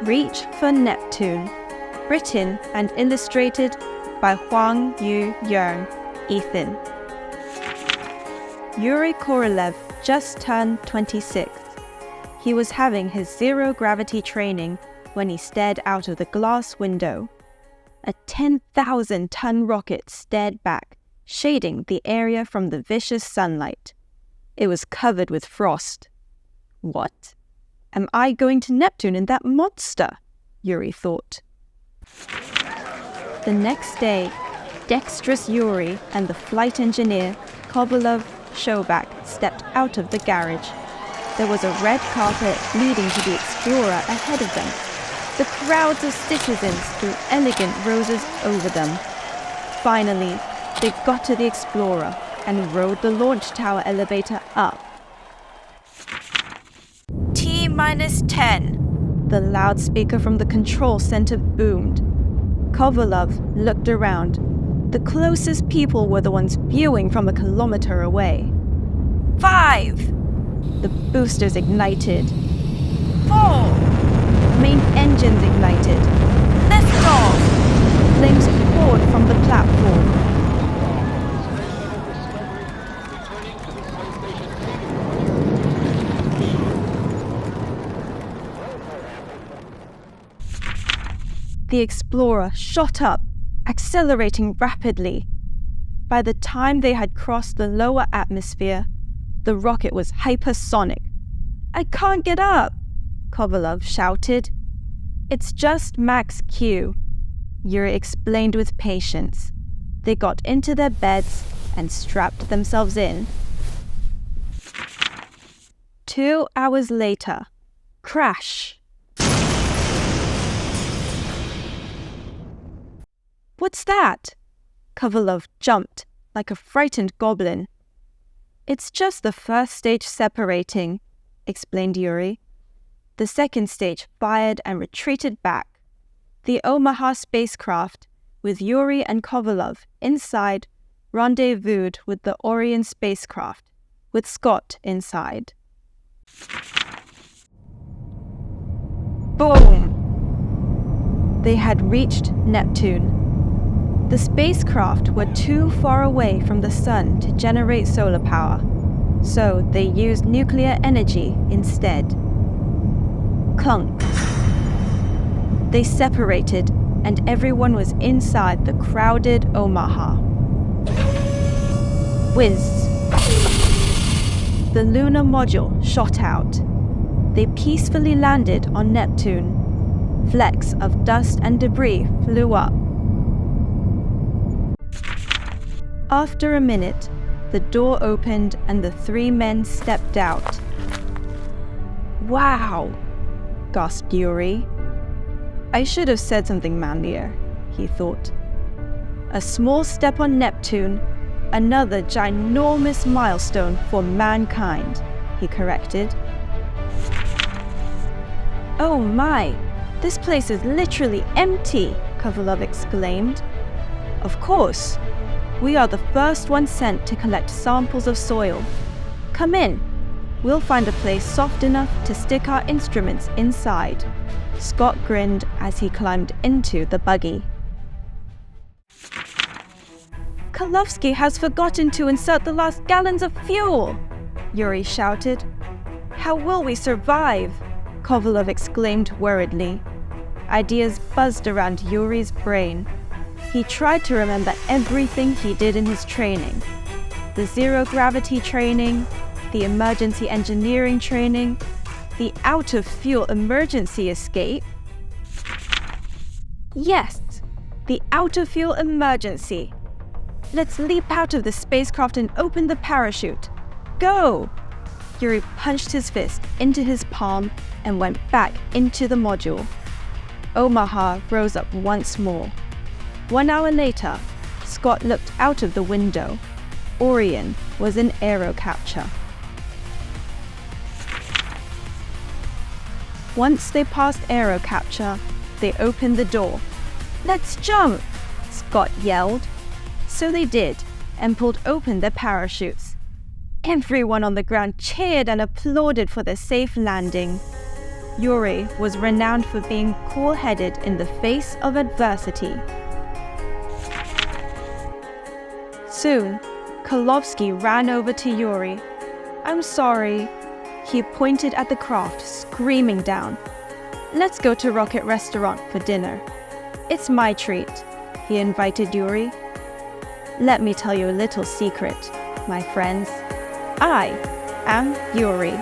Reach for Neptune, written and illustrated by Huang Yu Yearn, Ethan. Yuri Korolev just turned 26. He was having his zero-gravity training when he stared out of the glass window. A 10,000-ton rocket stared back, shading the area from the vicious sunlight. It was covered with frost. What? Am I going to Neptune in that monster? Yuri thought. The next day, dexterous Yuri and the flight engineer, Kovalov Shobak, stepped out of the garage. There was a red carpet leading to the Explorer ahead of them. The crowds of citizens threw elegant roses over them. Finally, they got to the Explorer and rode the launch tower elevator up. T-10, the loudspeaker from the control center boomed. Kovalov looked around. The closest people were the ones viewing from a kilometer away. 5! The boosters ignited. 4! Main engines ignited. Lift off! Flames poured from the platform. The Explorer shot up, accelerating rapidly. By the time they had crossed the lower atmosphere, the rocket was hypersonic. I can't get up, Kovalov shouted. It's just max Q, Yuri explained with patience. They got into their beds and strapped themselves in. 2 hours later, crash. What's that? Kovalov jumped like a frightened goblin. It's just the first stage separating, explained Yuri. The second stage fired and retreated back. The Omaha spacecraft, with Yuri and Kovalov inside, rendezvoused with the Orion spacecraft, with Scott inside. Boom! They had reached Neptune. The spacecraft were too far away from the sun to generate solar power, so they used nuclear energy instead. Clunk. They separated, and everyone was inside the crowded Omaha. Whiz. The lunar module shot out. They peacefully landed on Neptune. Flecks of dust and debris flew up. After a minute, the door opened and the 3 men stepped out. Wow, gasped Yuri. I should have said something manlier, he thought. A small step on Neptune, another ginormous milestone for mankind, he corrected. Oh my, this place is literally empty, Kovalov exclaimed. Of course. We are the first ones sent to collect samples of soil. Come in. We'll find a place soft enough to stick our instruments inside. Scott grinned as he climbed into the buggy. Kolovsky has forgotten to insert the last gallons of fuel, Yuri shouted. How will we survive? Kovalov exclaimed worriedly. Ideas buzzed around Yuri's brain. He tried to remember everything he did in his training. The zero-gravity training, the emergency engineering training, the out-of-fuel emergency escape. Yes, the out-of-fuel emergency. Let's leap out of the spacecraft and open the parachute. Go! Yuri punched his fist into his palm and went back into the module. Omaha rose up once more. 1 hour later, Scott looked out of the window. Orion was in aero capture. Once they passed aero capture, they opened the door. Let's jump! Scott yelled. So they did, and pulled open their parachutes. Everyone on the ground cheered and applauded for their safe landing. Yuri was renowned for being cool-headed in the face of adversity. Soon, Kolovsky ran over to Yuri. "I'm sorry." He pointed at the craft, screaming down. "Let's go to Rocket Restaurant for dinner. It's my treat," he invited Yuri. "Let me tell you a little secret, my friends. I am Yuri."